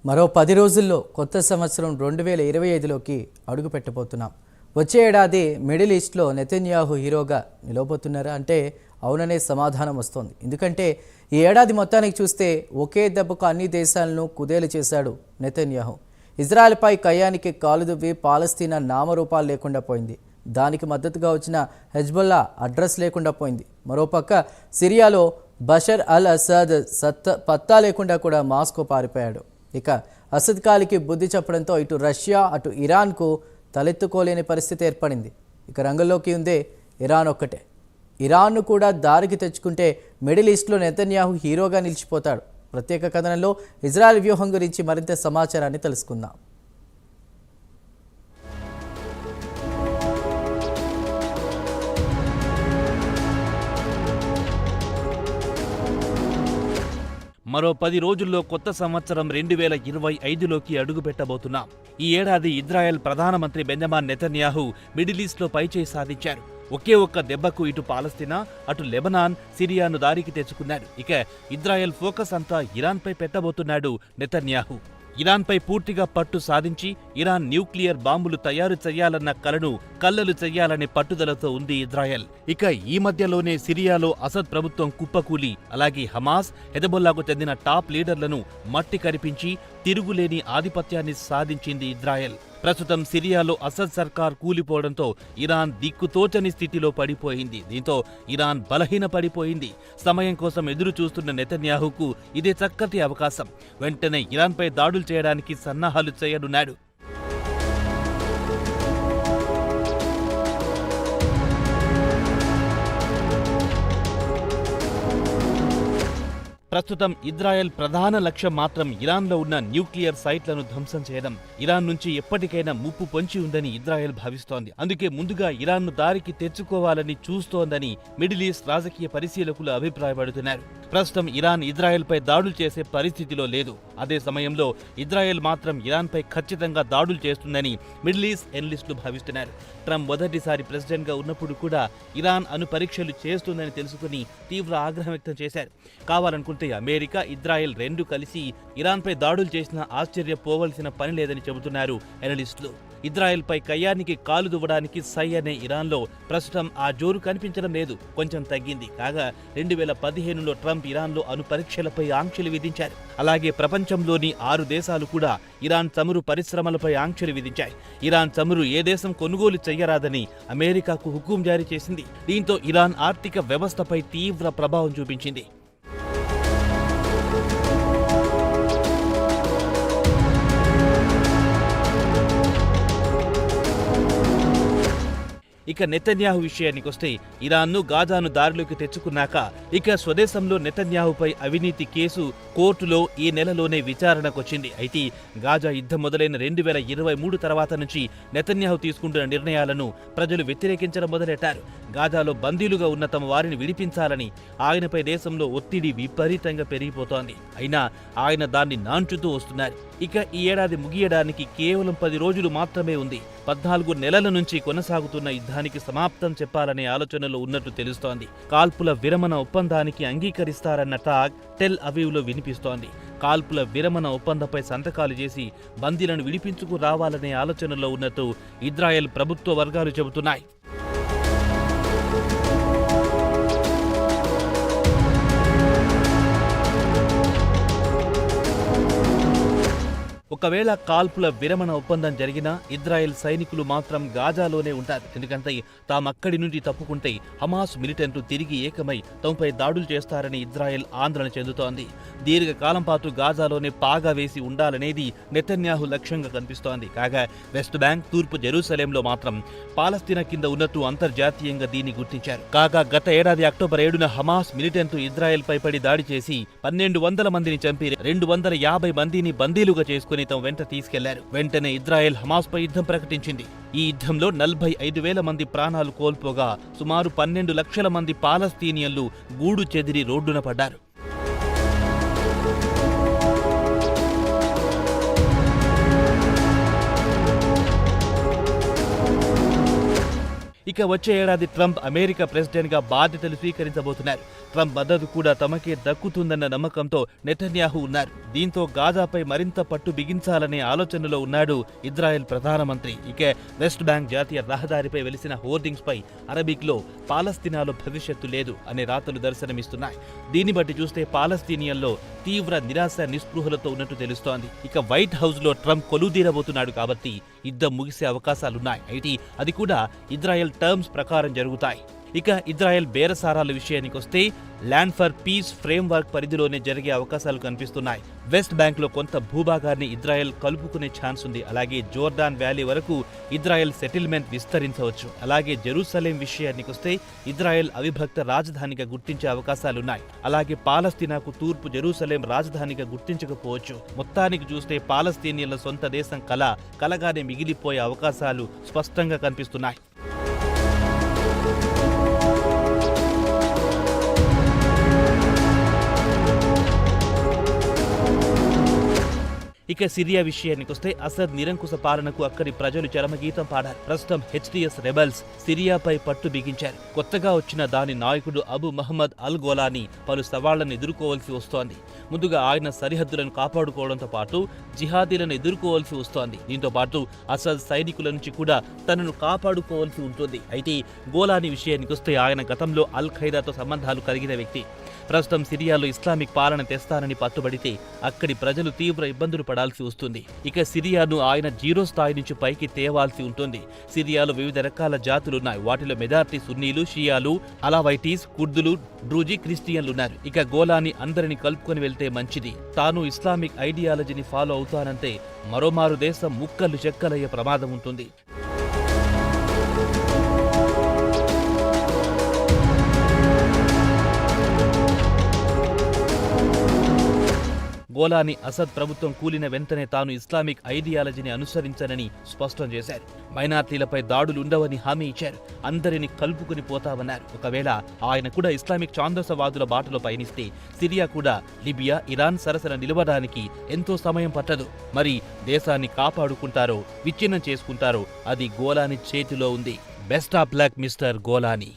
మరో 10 రోజుల్లో కొత్త సంవత్సరం 2025లోకి అడుగు పెట్టబోతున్నాం. వచ్చే ఏడాది మిడిల్ ఈస్ట్లో నెతన్యాహు హీరోగా నిలవబోతున్నారా అంటే అవుననే సమాధానం వస్తోంది. ఎందుకంటే ఈ ఏడాది మొత్తానికి చూస్తే ఒకే దెబ్బకు అన్ని దేశాలను కుదేలు చేశాడు నెతన్యాహు. ఇజ్రాయెల్పై కయ్యానికి కాలుదువ్వి పాలస్తీనా నామరూపాలు లేకుండా పోయింది. దానికి మద్దతుగా వచ్చిన హెజ్బొల్లా అడ్రస్ లేకుండా పోయింది. మరోపక్క సిరియాలో బషర్ అల్ అసద్ పత్తా లేకుండా కూడా మాస్కో పారిపోయాడు. ఇక అసద్ కాలికి బుద్ధి చెప్పడంతో ఇటు రష్యా అటు ఇరాన్కు తలెత్తుకోలేని పరిస్థితి ఏర్పడింది. ఇక రంగంలోకి ఉందే ఇరాన్ ఒక్కటే. ఇరాన్ను కూడా దారికి తెచ్చుకుంటే మిడిల్ ఈస్ట్లో నెతన్యాహు హీరోగా నిలిచిపోతాడు. ప్రత్యేక కథనంలో ఇజ్రాయెల్ వ్యూహం గురించి మరింత సమాచారాన్ని తెలుసుకుందాం. మరో 10 రోజుల్లో కొత్త సంవత్సరం 2025లోకి అడుగుపెట్టబోతున్నాం. ఈ ఏడాది ఇజ్రాయెల్ ప్రధానమంత్రి బెంజమిన్ నెతన్యాహు మిడిల్ ఈస్ట్లో పైచేయి సాధించారు. ఒకే ఒక్క దెబ్బకు ఇటు పాలస్తీనా అటు లెబనాన్ సిరియాను దారికి తెచ్చుకున్నాడు. ఇక ఇజ్రాయెల్ ఫోకస్ అంతా ఇరాన్పై పెట్టబోతున్నాడు నెతన్యాహు. ఇరాన్పై పూర్తిగా పట్టు సాధించి ఇరాన్ న్యూక్లియర్ బాంబులు తయారు చేయాలన్న కలను కల్లలు చేయాలనే పట్టుదలతో ఉంది ఇజ్రాయెల్. ఇక ఈ మధ్యలోనే సిరియాలో అసద్ ప్రభుత్వం కుప్పకూలి, అలాగే హమాస్ హెజబొల్లాకు చెందిన టాప్ లీడర్లను మట్టి కరిపించి తిరుగులేని ఆధిపత్యాన్ని సాధించింది ఇజ్రాయెల్. ప్రస్తుతం సిరియాలో అసద్ సర్కార్ కూలిపోవడంతో ఇరాన్ దిక్కుతోచని స్థితిలో పడిపోయింది. దీంతో ఇరాన్ బలహీనపడిపోయింది. సమయం కోసం ఎదురు చూస్తున్న నెతన్యాహుకు ఇదే చక్కటి అవకాశం. వెంటనే ఇరాన్పై దాడులు చేయడానికి సన్నాహాలు చేయనున్నాడు. ప్రస్తుతం ఇజ్రాయెల్ ప్రధాన లక్ష్యం మాత్రం ఇరాన్లో ఉన్న న్యూక్లియర్ సైట్లను ధ్వంసం చేయడం. ఇరాన్ నుంచి ఎప్పటికైనా ముప్పు పొంచి ఉందని ఇజ్రాయెల్ భావిస్తోంది. అందుకే ముందుగా ఇరాన్ను దారికి తెచ్చుకోవాలని చూస్తోందని మిడిల్ ఈస్ట్ రాజకీయ పరిశీలకులు అభిప్రాయపడుతున్నారు. ప్రస్తుతం ఇరాన్ ఇజ్రాయెల్పై దాడులు చేసే పరిస్థితిలో లేదు. అదే సమయంలో ఇజ్రాయెల్ మాత్రం ఇరాన్పై ఖచ్చితంగా దాడులు చేస్తుందని మిడిల్ ఈస్ట్ ఎనలిస్టులు భావిస్తున్నారు. ట్రంప్ మొదటిసారి ప్రెసిడెంట్గా ఉన్నప్పుడు కూడా ఇరాన్ అణు పరీక్షలు చేస్తుందని తెలుసుకుని తీవ్ర ఆగ్రహం వ్యక్తం చేశారు. కావాలనుకుంటే అమెరికా ఇజ్రాయెల్ రెండు కలిసి ఇరాన్పై దాడులు చేసినా ఆశ్చర్యపోవలసిన పని లేదని చెబుతున్నారు ఎనలిస్టులు. ఇజ్రాయెల్పై కయ్యానికి కాలు దువ్వడానికి సై అనే ఇరాన్లో ప్రస్తుతం ఆ జోరు కనిపించడం లేదు, కొంచెం తగ్గింది. కాగా 2015లో ట్రంప్ ఇరాన్లో అణు పరీక్షలపై ఆంక్షలు విధించారు. అలాగే ప్రపంచంలోని 6 దేశాలు కూడా ఇరాన్ చమురు పరిశ్రమలపై ఆంక్షలు విధించాయి. ఇరాన్ చమురు ఏ దేశం కొనుగోలు చేయరాదని అమెరికాకు హుకుం జారీ చేసింది. దీంతో ఇరాన్ ఆర్థిక వ్యవస్థపై తీవ్ర ప్రభావం చూపించింది. ఇక నెతన్యాహు విషయానికొస్తే ఇరాన్ను గాజాను దారిలోకి తెచ్చుకున్నాక ఇక స్వదేశంలో నెతన్యాహుపై అవినీతి కేసు కోర్టులో ఈ నెలలోనే విచారణకొచ్చింది. అయితే గాజా యుద్ధం మొదలైన 2023 తర్వాత నుంచి నెతన్యాహు తీసుకుంటున్న నిర్ణయాలను ప్రజలు వ్యతిరేకించడం మొదలెట్టారు. గాజాలో బందీలుగా ఉన్న తమ వారిని విడిపించాలని ఆయనపై దేశంలో ఒత్తిడి విపరీతంగా పెరిగిపోతోంది. అయినా ఆయన దాన్ని నాంచుతూ వస్తున్నారు. ఇక ఈ ఏడాది ముగియడానికి కేవలం 10 రోజులు మాత్రమే ఉంది. 14 నెలల నుంచి కొనసాగుతున్న యుద్ధానికి సమాప్తం చెప్పాలనే ఆలోచనలో ఉన్నట్టు తెలుస్తోంది. కాల్పుల విరమణ ఒప్పందానికి అంగీకరిస్తారన్న టాక్ టెల్ అవీవ్లో వినిపిస్తోంది. కాల్పుల విరమణ ఒప్పందంపై సంతకాలు చేసి బందీలను విడిపించుకు రావాలనే ఆలోచనలో ఉన్నట్టు ఇజ్రాయెల్ ప్రభుత్వ వర్గాలు చెబుతున్నాయి. ఒకవేళ కాల్పుల విరమణ ఒప్పందం జరిగినా ఇజ్రాయెల్ సైనికులు మాత్రం గాజాలోనే ఉంటారు. ఎందుకంటే తామక్కడి నుండి తప్పుకుంటే హమాస్ మిలిటెంట్లు తిరిగి ఏకమై తమపై దాడులు చేస్తారని ఇజ్రాయెల్ ఆందోళన చెందుతోంది. దీర్ఘకాలం పాటు గాజాలోనే పాగా వేసి ఉండాలనేది నెతన్యాహు లక్ష్యంగా కనిపిస్తోంది. కాగా వెస్ట్ బ్యాంక్ తూర్పు జెరూసలేంలో మాత్రం పాలస్తీనా కింద ఉన్నట్టు అంతర్జాతీయంగా దీన్ని గుర్తించారు. కాగా గత ఏడాది అక్టోబర్ 7న హమాస్ మిలిటెంట్లు ఇజ్రాయెల్ పై పడి దాడి చేసి 1200 మందిని చంపి 250 మందిని బందీలుగా చేసుకుని తమ వెంట తీసుకెళ్లారు. వెంటనే ఇజ్రాయెల్ హమాస్ పై యుద్ధం ప్రకటించింది. ఈ యుద్ధంలో 45,000 మంది ప్రాణాలు కోల్పోగా సుమారు 12 లక్షల మంది పాలస్తీనియన్లు గూడు చెదిరి రోడ్డున పడ్డారు. ఇక ఇక వచ్చే ఏడాది ట్రంప్ అమెరికా ప్రెసిడెంట్గా బాధ్యతలు స్వీకరించబోతున్నారు. ట్రంప్ మద్దతు కూడా తమకే దక్కుతుందన్న నమ్మకంతో నెతన్యాహు ఉన్నారు. దీంతో గాజాపై మరింత పట్టు బిగించాలనే ఆలోచనలో ఉన్నాడు ఇజ్రాయెల్ ప్రధానమంత్రి. ఇక వెస్ట్ బ్యాంక్ జాతీయ రహదారిపై వెలిసిన హోర్డింగ్స్ పై అరబిక్లో పాలస్తీనాలో భవిష్యత్తు లేదు అనే రాతలు దర్శనమిస్తున్నాయి. దీన్ని బట్టి చూస్తే పాలస్తీనియన్లో తీవ్ర నిరాశ నిస్పృహలతో ఉన్నట్టు తెలుస్తోంది. ఇక వైట్ హౌస్ లో ట్రంప్ కొలువుదీరబోతున్నాడు కాబట్టి యుద్ధం ముగిసే అవకాశాలున్నాయి. అయితే అది కూడా ఇజ్రాయెల్ టర్మ్స్ ప్రకారం జరుగుతాయి. ఇక ఇజ్రాయెల్ బేరసారాల విషయానికి వస్తే ల్యాండ్ ఫర్ పీస్ ఫ్రేమ్వర్క్ పరిధిలోనే జరిగే అవకాశాలు కనిపిస్తున్నాయి. వెస్ట్ బ్యాంక్ లో కొంత భూభాగాన్ని ఇజ్రాయెల్ కలుపుకునే ఛాన్స్ ఉంది. అలాగే జోర్డాన్ వ్యాలీ వరకు ఇజ్రాయెల్ సెటిల్మెంట్ విస్తరించవచ్చు. అలాగే జెరూసలేం విషయానికి వస్తే ఇజ్రాయెల్ అవిభక్త రాజధానిగా గుర్తించే అవకాశాలున్నాయి. అలాగే పాలస్తీనాకు తూర్పు జెరూసలేం రాజధానిగా గుర్తించకపోవచ్చు. మొత్తానికి చూస్తే పాలస్తీనియన్ల సొంత దేశం కలగానే మిగిలిపోయే అవకాశాలు స్పష్టంగా కనిపిస్తున్నాయి. ఇక సిరియా విషయానికి వస్తే అసద్ నిరంకుశ పాలనకు అక్కడి ప్రజలు చరమగీతం పాడారు. ప్రస్తుతం హెచ్టిఎస్ రెబల్స్ సిరియాపై పట్టు బిగించారు. కొత్తగా వచ్చిన దాని నాయకుడు అబు మహమ్మద్ అల్ గోలానీ పలు సవాళ్లను ఎదుర్కోవాల్సి వస్తోంది. ముందుగా ఆయన సరిహద్దులను కాపాడుకోవడంతో పాటు జిహాదీలను ఎదుర్కోవాల్సి వస్తోంది. దీంతో పాటు అసద్ సైనికుల నుంచి కూడా తనను కాపాడుకోవాల్సి ఉంటుంది. అయితే గోలానీ విషయానికి వస్తే ఆయన గతంలో అల్ ఖైదాతో సంబంధాలు కలిగిన వ్యక్తి. ప్రస్తుతం సిరియాలో ఇస్లామిక్ పాలన తెస్తానని పట్టుబడితే అక్కడి ప్రజలు తీవ్ర ఇబ్బందులు పడాల్సి వస్తుంది. ఇక సిరియాను ఆయన జీరో స్థాయి నుంచి పైకి తేవాల్సి ఉంటుంది. సిరియాలో వివిధ రకాల జాతులున్నాయి. వాటిలో మెజార్టీ సున్నీలు, షియాలు, అలావైటీస్, కుర్దులు, డ్రూజీ, క్రిస్టియన్లున్నారు. ఇక గోలానీ అందరిని కలుపుకొని వెళ్తే మంచిది. తాను ఇస్లామిక్ ఐడియాలజీని ఫాలో అవుతానంటే మరోమారు దేశం ముక్కలు చెక్కలయ్యే ప్రమాదం ఉంటుంది. గోలానీ అసద్ ప్రభుత్వం కూలిన వెంటనే తాను ఇస్లామిక్ ఐడియాలజీని అనుసరించనని స్పష్టం చేశారు. మైనార్టీలపై దాడులుండవని హామీ ఇచ్చారు. అందరిని కలుపుకుని పోతామన్నారు. ఒకవేళ ఆయన కూడా ఇస్లామిక్ ఛాందసవాదుల బాటలో పయనిస్తే సిరియా కూడా లిబియా, ఇరాన్ సరసన నిలవడానికి ఎంతో సమయం పట్టదు. మరి దేశాన్ని కాపాడుకుంటారో విచ్ఛిన్నం చేసుకుంటారో అది గోలానీ చేతిలో ఉంది. Best of luck mister గోలానీ.